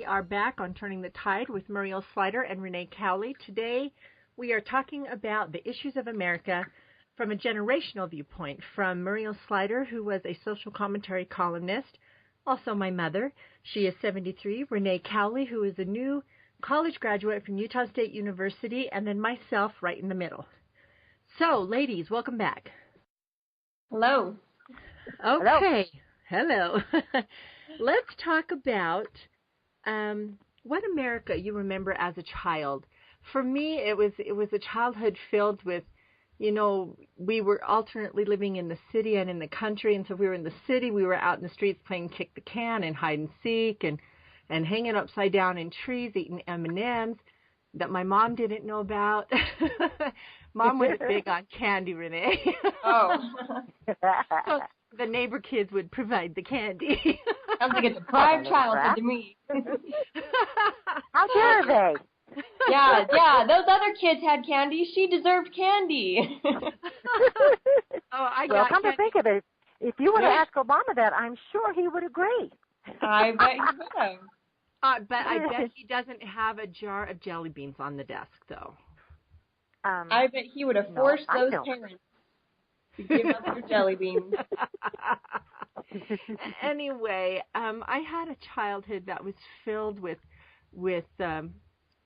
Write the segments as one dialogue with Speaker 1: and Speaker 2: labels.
Speaker 1: are back on Turning the Tide with Muriel Sluyter and Renae Cowley. Today we are talking about the issues of America from a generational viewpoint, from Muriel Sluyter, who was a social commentary columnist, also my mother. She is 73. Renae Cowley, who is a new college graduate from Utah State University, and then myself right in the middle. So, ladies, welcome back.
Speaker 2: Hello.
Speaker 1: Okay. Hello. Let's talk about what America you remember as a child. For me, it was a childhood filled with, you know, we were alternately living in the city and in the country, and so if we were in the city, we were out in the streets playing kick the can and hide and seek and hanging upside down in trees, eating M&Ms that my mom didn't know about. Mom was big on candy, Renae.
Speaker 2: Oh.
Speaker 1: So the neighbor kids would provide the candy.
Speaker 2: Sounds like a deprived childhood to me.
Speaker 3: How dare they?
Speaker 2: Yeah, those other kids had candy. She deserved candy.
Speaker 3: Well, come to think of it, if you would have asked Obama that, I'm sure he would agree.
Speaker 2: I bet he would have.
Speaker 1: But I bet he doesn't have a jar of jelly beans on the desk, though.
Speaker 2: I bet he would have forced those parents to give up their jelly beans.
Speaker 1: Anyway, I had a childhood that was filled with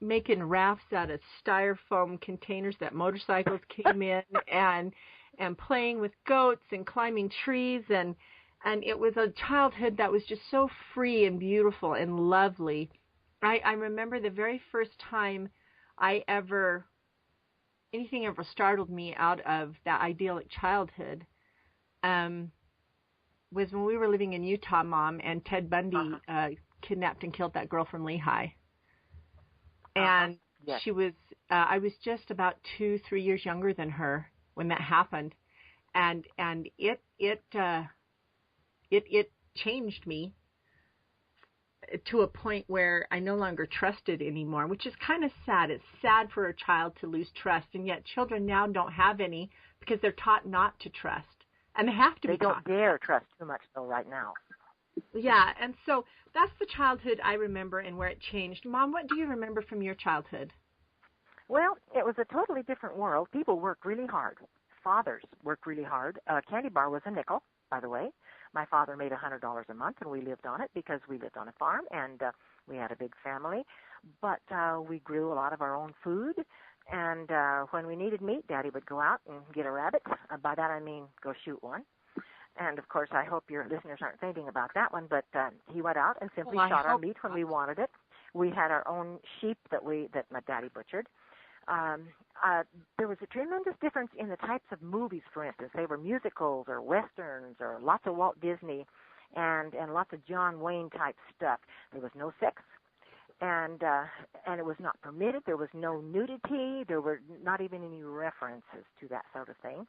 Speaker 1: making rafts out of styrofoam containers that motorcycles came in, and playing with goats and climbing trees, and it was a childhood that was just so free and beautiful and lovely. I remember the very first time anything ever startled me out of that idyllic childhood was when we were living in Utah, Mom, and Ted Bundy kidnapped and killed that girl from Lehigh. And
Speaker 3: yes.
Speaker 1: She was, I was just about 2-3 years younger than her when that happened. And it changed me to a point where I no longer trusted anymore, which is kind of sad. It's sad for a child to lose trust, and yet children now don't have any because they're taught not to trust, and they have to be taught.
Speaker 3: They don't dare trust too much, though, right now.
Speaker 1: Yeah, and so that's the childhood I remember and where it changed. Mom, what do you remember from your childhood?
Speaker 3: Well, it was a totally different world. People worked really hard. Fathers worked really hard. A candy bar was a nickel, by the way. My father made $100 a month, and we lived on it because we lived on a farm, and we had a big family. But we grew a lot of our own food, and when we needed meat, Daddy would go out and get a rabbit. By that I mean go shoot one. And, of course, I hope your listeners aren't thinking about that one, but he went out and simply shot our meat when we wanted it. We had our own sheep that my daddy butchered. There was a tremendous difference in the types of movies, for instance. They were musicals or westerns or lots of Walt Disney and lots of John Wayne type stuff. There was no sex, and it was not permitted. There was no nudity. There were not even any references to that sort of thing.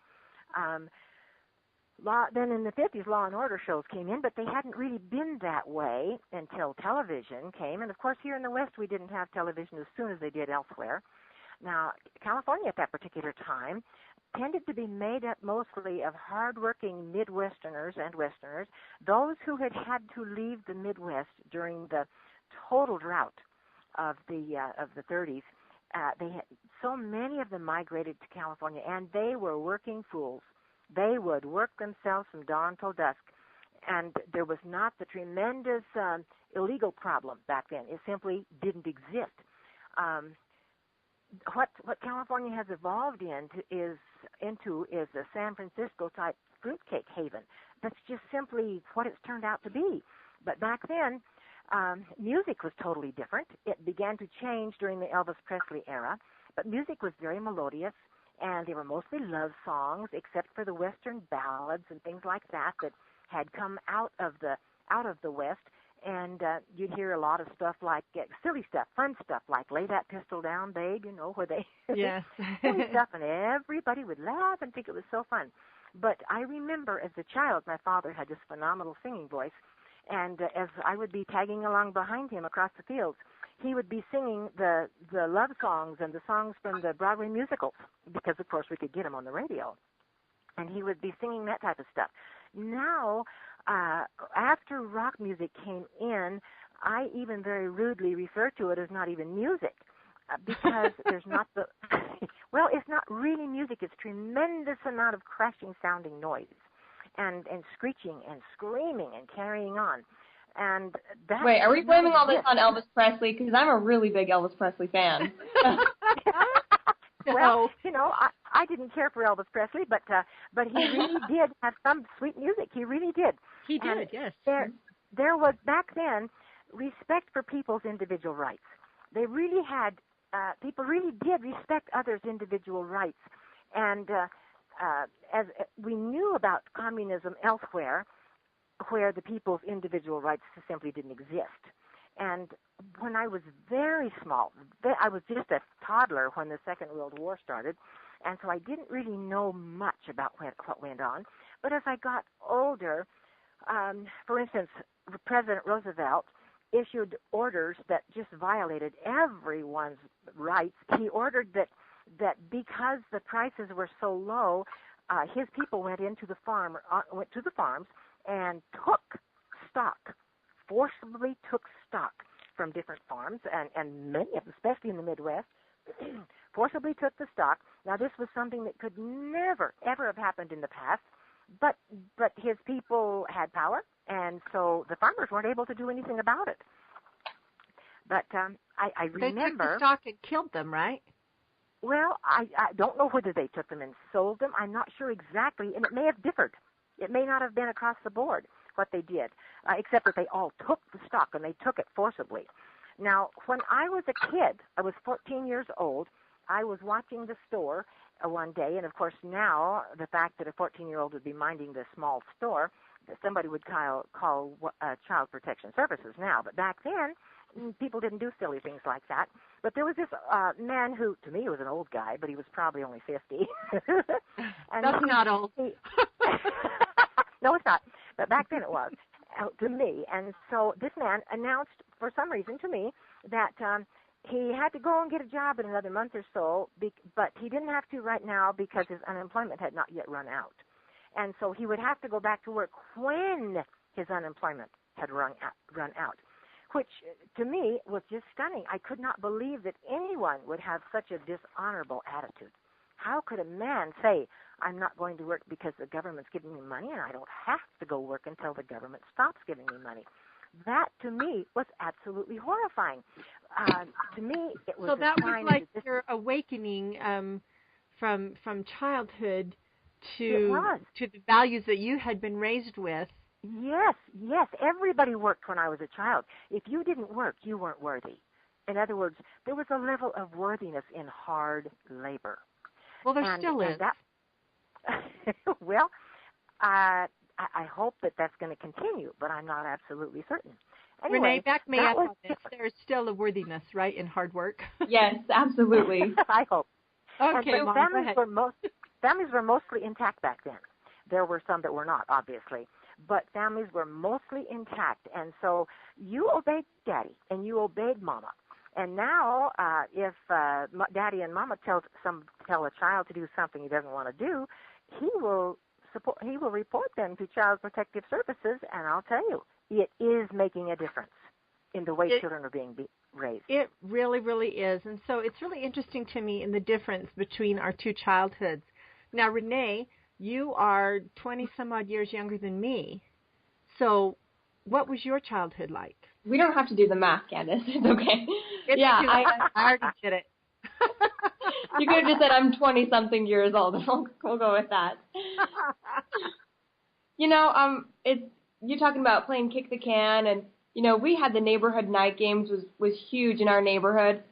Speaker 3: Then in the 50s, Law and Order shows came in, but they hadn't really been that way until television came. And, of course, here in the West, we didn't have television as soon as they did elsewhere. Now, California at that particular time tended to be made up mostly of hardworking Midwesterners and Westerners, those who had to leave the Midwest during the total drought of the 30s. So many of them migrated to California, and they were working fools. They would work themselves from dawn till dusk, and there was not the tremendous illegal problem back then. It simply didn't exist. What California has evolved into is a San Francisco type fruitcake haven. That's just simply what it's turned out to be. But back then, music was totally different. It began to change during the Elvis Presley era, but music was very melodious, and they were mostly love songs, except for the Western ballads and things like that had come out of the West. And you'd hear a lot of stuff like silly stuff, fun stuff, like "Lay That Pistol Down, Babe," where they
Speaker 1: yes.
Speaker 3: silly stuff, and everybody would laugh and think it was so fun. But I remember as a child, my father had this phenomenal singing voice, and as I would be tagging along behind him across the fields, he would be singing the love songs and the songs from the Broadway musicals, because, of course, we could get them on the radio. And he would be singing that type of stuff. Now, after rock music came in, I even very rudely refer to it as not even music, because there's not the, well, it's not really music. It's tremendous amount of crashing sounding noise and screeching and screaming and carrying on. And that.
Speaker 2: Wait, are we blaming all this on Elvis Presley? Because I'm a really big Elvis Presley fan.
Speaker 3: Well, you know, I didn't care for Elvis Presley, but he really did have some sweet music. He really did.
Speaker 1: He did, yes.
Speaker 3: There was back then respect for people's individual rights. They really had, people really did respect others' individual rights. And as we knew about communism elsewhere, where the people's individual rights simply didn't exist. And when I was very small, I was just a toddler when the Second World War started, and so I didn't really know much about what went on. But as I got older, for instance, President Roosevelt issued orders that just violated everyone's rights. He ordered that because the prices were so low, his people went to the farms and took stock, forcibly took stock from different farms, and many of them, especially in the Midwest, forcibly took the stock. Now, this was something that could never, ever have happened in the past, but his people had power, and so the farmers weren't able to do anything about it. But I remember...
Speaker 1: They took the stock and killed them, right?
Speaker 3: Well, I don't know whether they took them and sold them. I'm not sure exactly, and it may have differed. It may not have been across the board what they did, except that they all took the stock, and they took it forcibly. Now, when I was a kid, I was 14 years old, I was watching the store one day, and of course now the fact that a 14-year-old would be minding the small store, somebody would call Child Protection Services now. But back then, people didn't do silly things like that. But there was this man who, to me, was an old guy, but he was probably only 50. And
Speaker 1: that's not old.
Speaker 3: No, it's not. But back then it was, to me. And so this man announced, for some reason to me, that he had to go and get a job in another month or so, but he didn't have to right now because his unemployment had not yet run out. And so he would have to go back to work when his unemployment had run out, which to me was just stunning. I could not believe that anyone would have such a dishonorable attitude. How could a man say, I'm not going to work because the government's giving me money and I don't have to go work until the government stops giving me money? That, to me, was absolutely horrifying. To me, it was
Speaker 1: so that was like
Speaker 3: your
Speaker 1: awakening from childhood to the values that you had been raised with.
Speaker 3: Yes. Everybody worked when I was a child. If you didn't work, you weren't worthy. In other words, there was a level of worthiness in hard labor.
Speaker 1: Well, there still is.
Speaker 3: Well, I hope that that's going to continue, but I'm not absolutely certain. Anyway,
Speaker 1: Renae, back me up on this. There's still a worthiness, right, in hard work?
Speaker 2: Yes, absolutely.
Speaker 3: I hope.
Speaker 1: Okay,
Speaker 3: Mom, families were mostly intact back then. There were some that were not, obviously, but families were mostly intact, and so you obeyed Daddy and you obeyed Mama. And now, if Daddy and Mama tell a child to do something he doesn't want to do, he will report them to Child Protective Services, and I'll tell you, it is making a difference in the way children are being raised.
Speaker 1: It really, really is. And so it's really interesting to me in the difference between our two childhoods. Now, Renae, you are 20-some-odd years younger than me. So what was your childhood like?
Speaker 2: We don't have to do the math, Candace. It's okay.
Speaker 1: I already did it.
Speaker 2: You could have just said I'm 20-something years old. We'll go with that. You're talking about playing kick the can, and we had the neighborhood night games was huge in our neighborhood.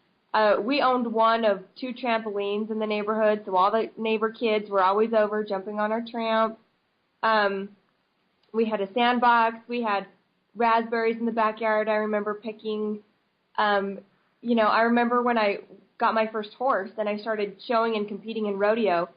Speaker 2: We owned one of 2 trampolines in the neighborhood, so all the neighbor kids were always over jumping on our tramp. We had a sandbox. We had raspberries in the backyard. I remember picking. I remember when I got my first horse and I started showing and competing in rodeo,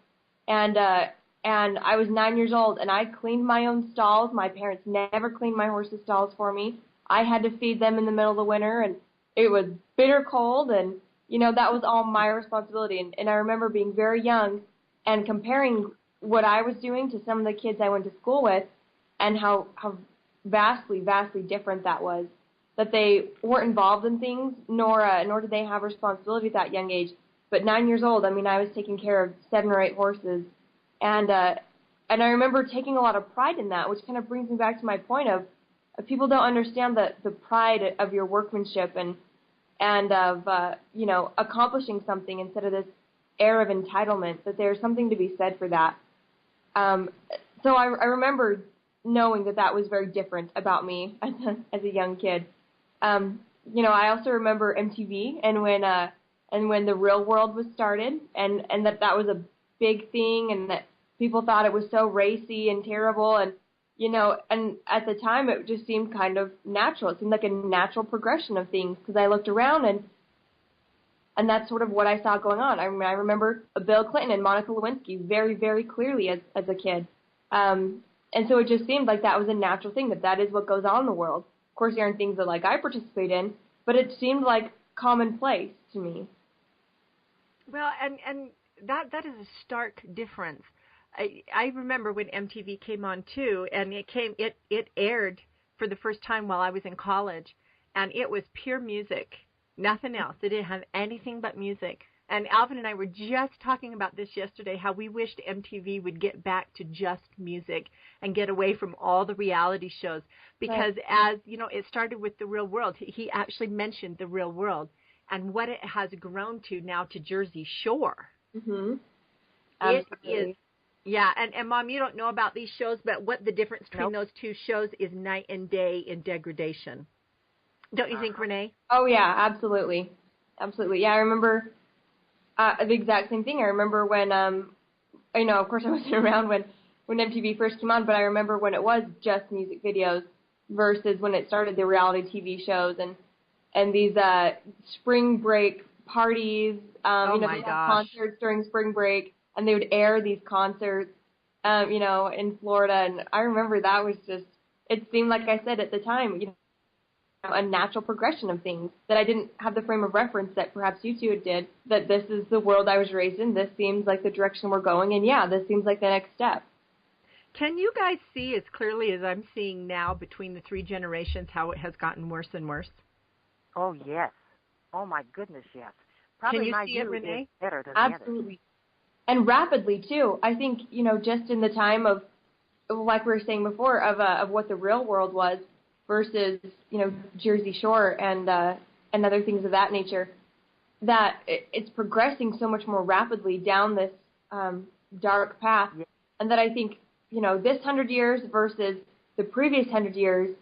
Speaker 2: and I was 9 years old and I cleaned my own stalls. My parents never cleaned my horses' stalls for me. I had to feed them in the middle of the winter, and it was bitter cold, and that was all my responsibility. And I remember being very young and comparing what I was doing to some of the kids I went to school with, and how vastly, vastly different that was. that they weren't involved in things, nor did they have responsibility at that young age. But 9 years old, I mean, I was taking care of 7 or 8 horses, and I remember taking a lot of pride in that, which kind of brings me back to my point of people don't understand the pride of your workmanship and of accomplishing something instead of this air of entitlement. That there's something to be said for that. So I remember knowing that was very different about me as a young kid. I also remember MTV and when the Real World was started and that was a big thing and that people thought it was so racy and terrible and at the time it just seemed kind of natural. It seemed like a natural progression of things because I looked around and that's sort of what I saw going on. I remember Bill Clinton and Monica Lewinsky very, very clearly as a kid. And so it just seemed like that was a natural thing, that is what goes on in the world. Of course, there aren't things that I participate in, but it seemed like commonplace to me.
Speaker 1: Well, and that is a stark difference. I remember when MTV came on too, and it aired for the first time while I was in college, and it was pure music, nothing else. It didn't have anything but music. And Alvin and I were just talking about this yesterday, how we wished MTV would get back to just music and get away from all the reality shows. Because as, it started with The Real World. He actually mentioned The Real World and what it has grown to now to Jersey Shore.
Speaker 2: Mm-hmm.
Speaker 1: It is. Yeah, and Mom, you don't know about these shows, but what the difference between those two shows is night and day in degradation. Don't you think, Renae?
Speaker 2: Oh, yeah, absolutely. Absolutely. Yeah, I remember the exact same thing. I remember when, of course I wasn't around when MTV first came on, but I remember when it was just music videos versus when it started the reality TV shows and these spring break parties,
Speaker 1: my gosh.
Speaker 2: Concerts during spring break, and they would air these concerts, in Florida, and I remember that was just, it seemed like I said at the time, a natural progression of things, that I didn't have the frame of reference that perhaps you two did, that this is the world I was raised in, this seems like the direction we're going, and yeah, this seems like the next step.
Speaker 1: Can you guys see as clearly as I'm seeing now between the 3 generations how it has gotten worse and worse?
Speaker 3: Oh, yes. Oh, my goodness, yes. Probably
Speaker 1: Can you
Speaker 3: my
Speaker 1: see it,
Speaker 3: view
Speaker 1: Renae?
Speaker 3: is better than
Speaker 2: Absolutely. And rapidly, too. I think, just in the time of, like we were saying before, of what the Real World was versus, Jersey Shore and other things of that nature, that it's progressing so much more rapidly down this dark path.
Speaker 3: Yeah.
Speaker 2: And that I think, this 100 years versus the previous 100 years,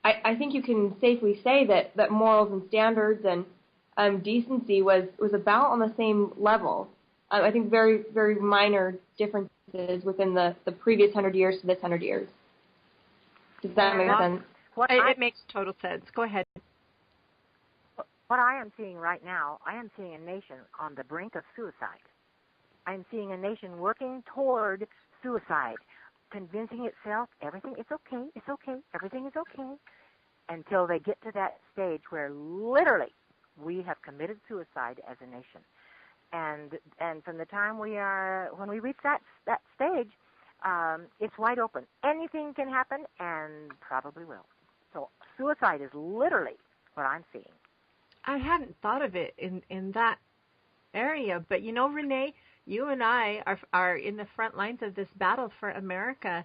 Speaker 2: I think you can safely say that morals and standards and decency was about on the same level. I think very, very minor differences within the previous 100 years to this 100 years. Does that make sense?
Speaker 1: It makes total sense. Go ahead.
Speaker 3: What I am seeing right now, I am seeing a nation on the brink of suicide. I am seeing a nation working toward suicide, convincing itself everything is okay, everything is okay, until they get to that stage where literally we have committed suicide as a nation. And from the time when we reach that stage, it's wide open. Anything can happen and probably will. So suicide is literally what I'm seeing.
Speaker 1: I hadn't thought of it in that area, but Renae, you and I are in the front lines of this battle for America,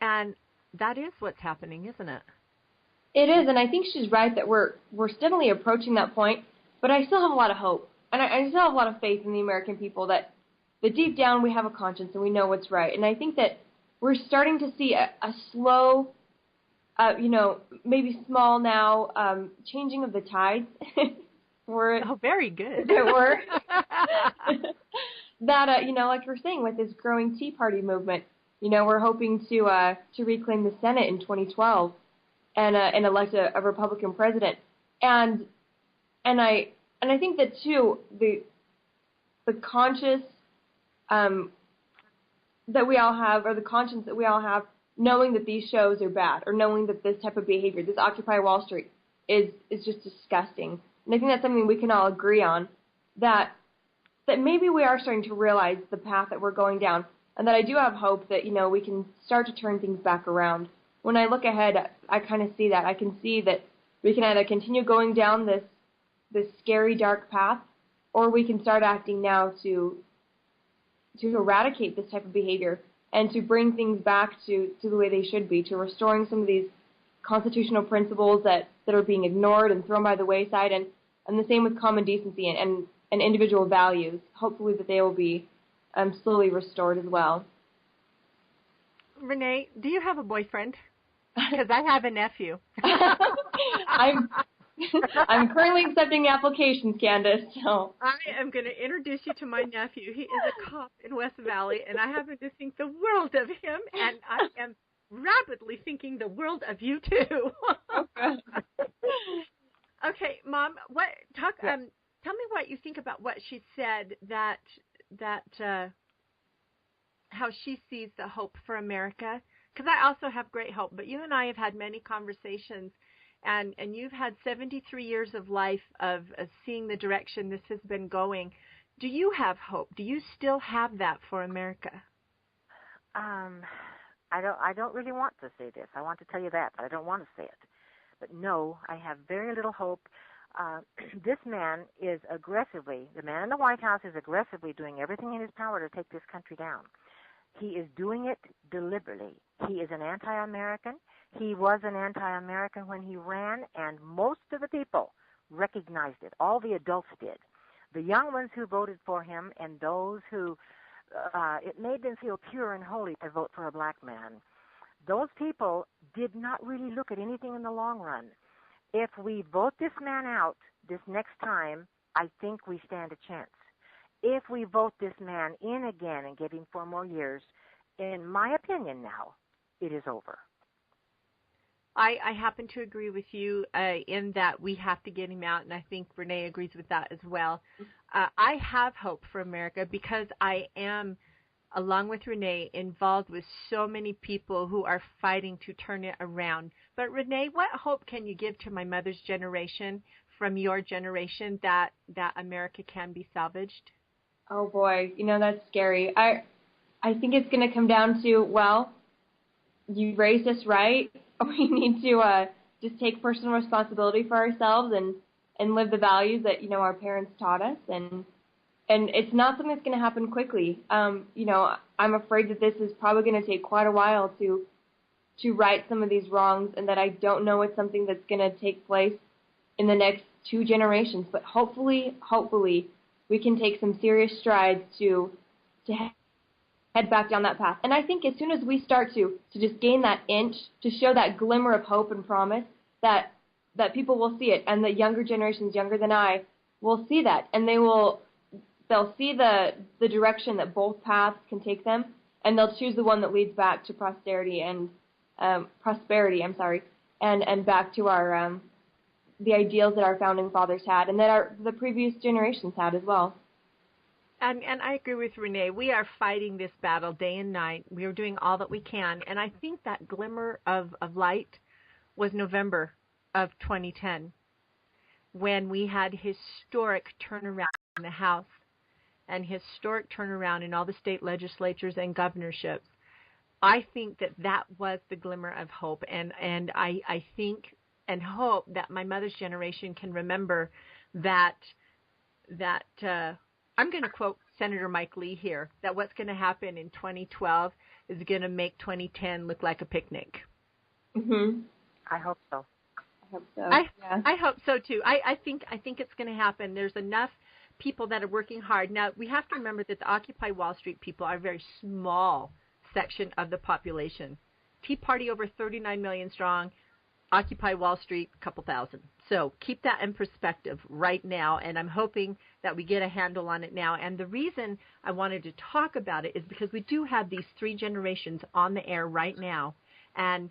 Speaker 1: and that is what's happening, isn't it?
Speaker 2: It is, and I think she's right that we're steadily approaching that point, but I still have a lot of hope, and I still have a lot of faith in the American people that deep down we have a conscience and we know what's right, and I think that we're starting to see a slow, maybe small now, changing of the tides.
Speaker 1: Very good.
Speaker 2: That like you're saying with this growing Tea Party movement, we're hoping to reclaim the Senate in 2012 and elect a Republican president, and I think that too the conscious that we all have, or the conscience that we all have, knowing that these shows are bad, or knowing that this type of behavior, this Occupy Wall Street, is just disgusting. And I think that's something we can all agree on, that maybe we are starting to realize the path that we're going down, and that I do have hope that, we can start to turn things back around. When I look ahead, I kind of see that. I can see that We can either continue going down this scary, dark path, or we can start acting now to eradicate this type of behavior and to bring things back to the way they should be, to restoring some of these constitutional principles that are being ignored and thrown by the wayside, and the same with common decency and individual values. Hopefully that they will be slowly restored as well.
Speaker 1: Renae, do you have a boyfriend? Because I have a nephew.
Speaker 2: I'm currently accepting applications, Candace. So
Speaker 1: I am going to introduce you to my nephew. He is a cop in West Valley, and I happen to think the world of him, and I am rapidly thinking the world of you too. Okay, Mom, tell me what you think about what she said, that how she sees the hope for America. Because I also have great hope, but you and I have had many conversations, and you've had 73 years of life of seeing the direction this has been going. Do you have hope? Do you still have that for America?
Speaker 3: I don't really want to say this. I want to tell you that, but I don't want to say it. But no, I have very little hope. This man is the man in the White House is aggressively doing everything in his power to take this country down. He is doing it deliberately. He is an anti-American. He was an anti-American when he ran, and most of the people recognized it. All the adults did. The young ones who voted for him and those who it made them feel pure and holy to vote for a black man. Those people did not really look at anything in the long run. If we vote this man out this next time, I think we stand a chance. If we vote this man in again and give him 4 more years, in my opinion now, it is over.
Speaker 1: I happen to agree with you in that we have to get him out, and I think Renae agrees with that as well. I have hope for America because I am, along with Renae, involved with so many people who are fighting to turn it around. But Renae, what hope can you give to my mother's generation from your generation that America can be salvaged?
Speaker 2: Oh boy, that's scary. I think it's going to come down to, well, you raised us right. We need to just take personal responsibility for ourselves and live the values that our parents taught us, and it's not something that's going to happen quickly. I'm afraid that this is probably going to take quite a while to right some of these wrongs, and that I don't know it's something that's going to take place in the next 2 generations. But hopefully we can take some serious strides to head back down that path. And I think as soon as we start to just gain that inch, to show that glimmer of hope and promise, that people will see it, and the younger generations, younger than I, will see that, and they'll see the direction that both paths can take them, and they'll choose the one that leads back to prosperity and back to our the ideals that our founding fathers had, and that the previous generations had as well.
Speaker 1: And I agree with Renae. We are fighting this battle day and night. We are doing all that we can. And I think that glimmer of light was November of 2010, when we had historic turnaround in the House and historic turnaround in all the state legislatures and governorships. I think that was the glimmer of hope. And I think and hope that my mother's generation can remember that I'm going to quote Senator Mike Lee here, that what's going to happen in 2012 is going to make 2010 look like a picnic.
Speaker 2: Mm-hmm.
Speaker 3: I hope so.
Speaker 1: I hope so too. I think it's going to happen. There's enough people that are working hard. Now, we have to remember that the Occupy Wall Street people are a very small section of the population. Tea Party over 39 million strong. Occupy Wall Street, a couple thousand. So keep that in perspective right now, and I'm hoping that we get a handle on it now. And the reason I wanted to talk about it is because we do have these 3 generations on the air right now, and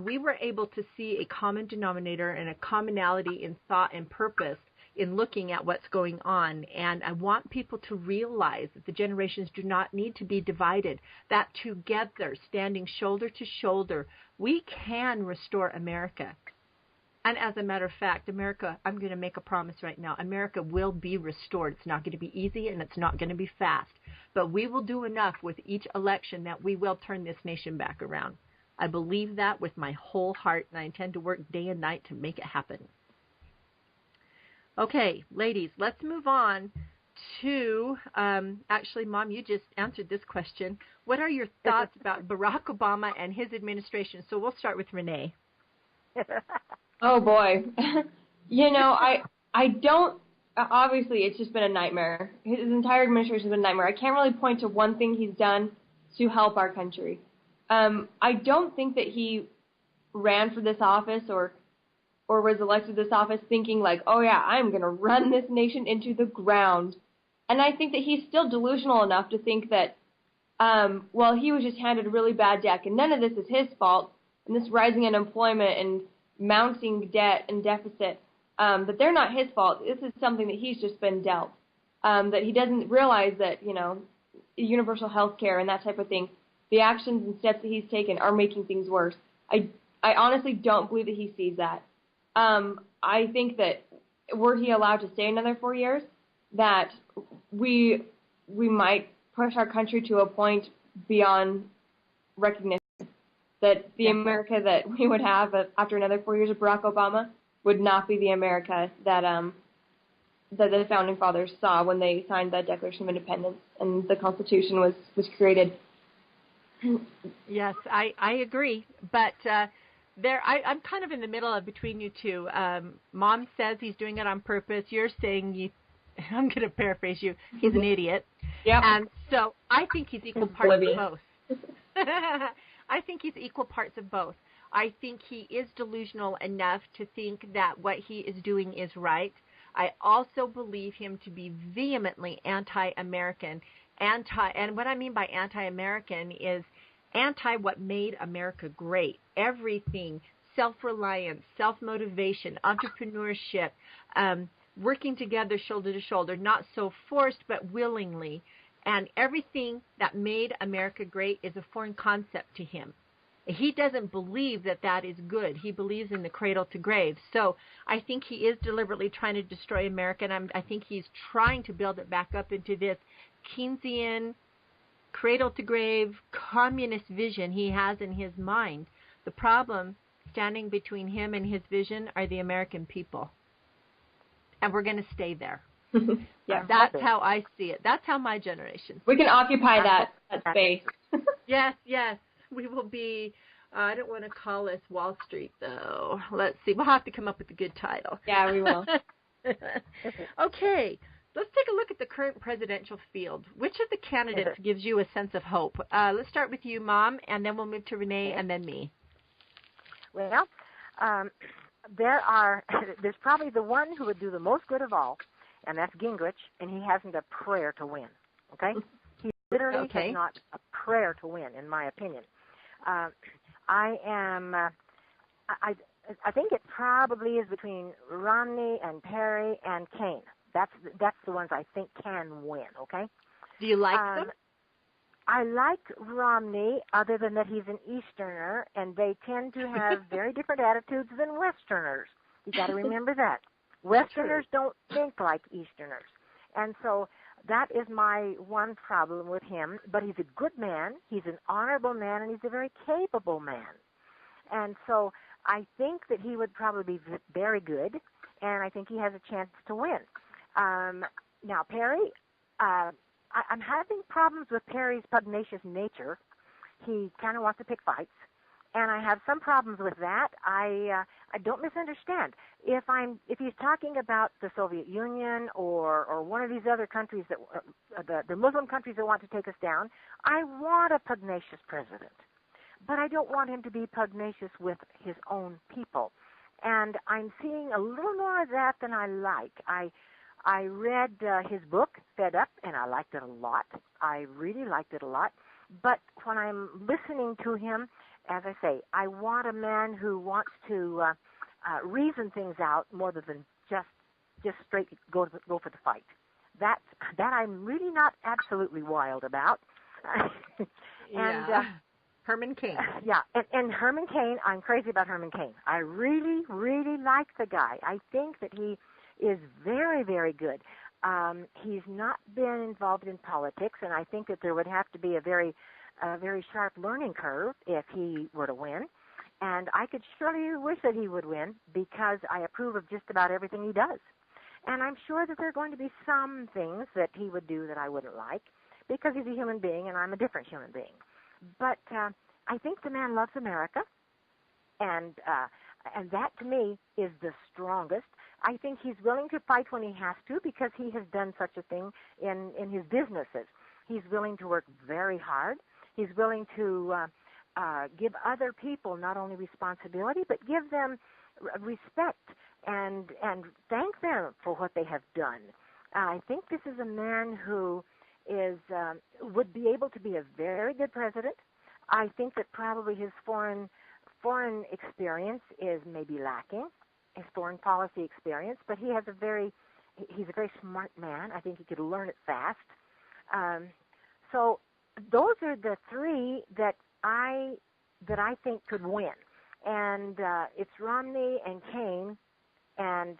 Speaker 1: we were able to see a common denominator and a commonality in thought and purpose in looking at what's going on. And I want people to realize that the generations do not need to be divided, that together, standing shoulder to shoulder, we can restore America. And as a matter of fact, America, I'm going to make a promise right now, America will be restored. It's not going to be easy and it's not going to be fast. But we will do enough with each election that we will turn this nation back around. I believe that with my whole heart, and I intend to work day and night to make it happen. Okay, ladies, let's move on to, actually, Mom, you just answered this question. What are your thoughts about Barack Obama and his administration? So we'll start with Renae.
Speaker 2: Oh, boy. I don't, obviously, it's just been a nightmare. His entire administration has been a nightmare. I can't really point to one thing he's done to help our country. I don't think that he ran for this office or was elected to this office thinking like, oh yeah, I'm going to run this nation into the ground. And I think that he's still delusional enough to think that, he was just handed a really bad deck and none of this is his fault, and this rising unemployment and mounting debt and deficit, that they're not his fault. This is something that he's just been dealt. That he doesn't realize that, universal health care and that type of thing, the actions and steps that he's taken are making things worse. I honestly don't believe that he sees that. I think that were he allowed to stay another 4 years, that we might push our country to a point beyond recognition. That the America that we would have after another 4 years of Barack Obama would not be the America that that the Founding Fathers saw when they signed the Declaration of Independence and the Constitution was created.
Speaker 1: Yes, I agree, but I'm kind of in the middle of between you two. Mom says he's doing it on purpose. You're saying I'm going to paraphrase you. He's an idiot.
Speaker 2: Yeah.
Speaker 1: And so I think he's equal parts of both. I think he's equal parts of both. I think he is delusional enough to think that what he is doing is right. I also believe him to be vehemently anti-American. And what I mean by anti-American is anti what made America great. Everything, self-reliance, self-motivation, entrepreneurship, working together shoulder to shoulder, not so forced but willingly. And everything that made America great is a foreign concept to him. He doesn't believe that that is good. He believes in the cradle to grave. So I think he is deliberately trying to destroy America, and I think he's trying to build it back up into this Keynesian, cradle to grave, communist vision he has in his mind. The problem standing between him and his vision are the American people. And we're going to stay there.
Speaker 2: Yeah,
Speaker 1: that's how I see it. That's how my generation.
Speaker 2: We can occupy that space.
Speaker 1: Yes. We will be, I don't want to call us Wall Street, though. Let's see. We'll have to come up with a good title.
Speaker 2: Yeah, we will.
Speaker 1: Okay. Let's take a look at the current presidential field. Which of the candidates gives you a sense of hope? Let's start with you, Mom, and then we'll move to Renae and then me.
Speaker 3: Well, there's probably the one who would do the most good of all, and that's Gingrich, and he hasn't a prayer to win, okay? He literally has not a prayer to win, in my opinion. I think it probably is between Romney and Perry and Kane. That's the ones I think can win, okay?
Speaker 1: Do you like them?
Speaker 3: I like Romney, other than that he's an Easterner, and they tend to have very different attitudes than Westerners. You got to remember that. Westerners don't think like Easterners. And so that is my one problem with him. But he's a good man, he's an honorable man, and he's a very capable man. And so I think that he would probably be very good, and I think he has a chance to win. Now, Perry, I'm having problems with Perry's pugnacious nature. He kind of wants to pick fights, and I have some problems with that. I don't misunderstand. If he's talking about the Soviet Union or one of these other countries that the Muslim countries that want to take us down, I want a pugnacious president, but I don't want him to be pugnacious with his own people. And I'm seeing a little more of that than I like. I read his book, Fed Up, and I liked it a lot. I really liked it a lot. But when I'm listening to him, as I say, I want a man who wants to reason things out more than just straight go for the fight. That I'm really not absolutely wild about.
Speaker 1: Herman Cain.
Speaker 3: Yeah, and Herman Cain, I'm crazy about Herman Cain. I really, really like the guy. I think that he is very, very good. He's not been involved in politics, and I think that there would have to be a very sharp learning curve if he were to win. And I could surely wish that he would win because I approve of just about everything he does. And I'm sure that there are going to be some things that he would do that I wouldn't like because he's a human being and I'm a different human being. But I think the man loves America, and that to me is the strongest. I think he's willing to fight when he has to because he has done such a thing in his businesses. He's willing to work very hard. He's willing to give other people not only responsibility but give them respect and thank them for what they have done. I think this is a man who would be able to be a very good president. I think that probably his foreign experience is maybe lacking, his foreign policy experience, but he's a very smart man. I think he could learn it fast. So those are the three that I think could win. And it's Romney and Kane, and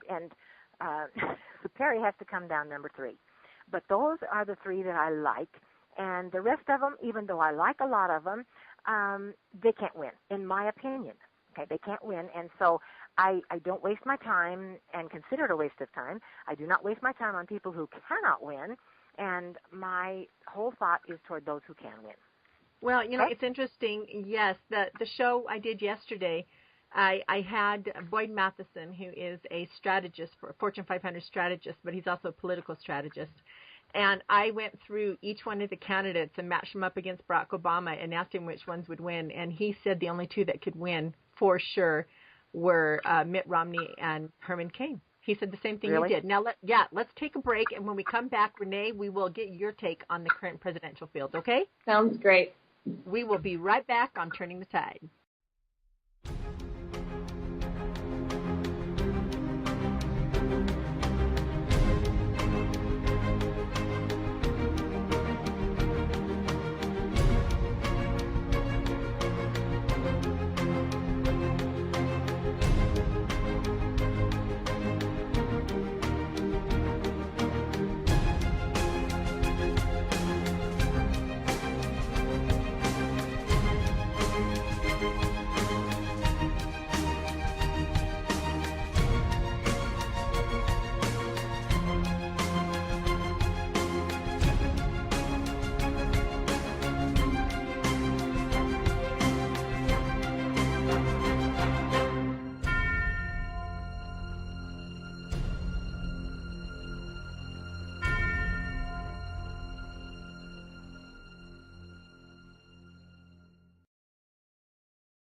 Speaker 3: Perry has to come down number 3. But those are the 3 that I like. And the rest of them, even though I like a lot of them, they can't win, in my opinion. Okay, they can't win. And so I don't waste my time and consider it a waste of time. I do not waste my time on people who cannot win. And my whole thought is toward those who can win.
Speaker 1: Well, it's interesting. Yes, the show I did yesterday, I had Boyd Matheson, who is a strategist, for a Fortune 500 strategist, but he's also a political strategist. And I went through each one of the candidates and matched them up against Barack Obama and asked him which ones would win. And he said the only 2 that could win for sure were Mitt Romney and Herman Cain. He said the same thing
Speaker 3: Really?
Speaker 1: you did. Now, let's take a break. And when we come back, Renae, we will get your take on the current presidential field, okay?
Speaker 2: Sounds great.
Speaker 1: We will be right back on Turning the Tide.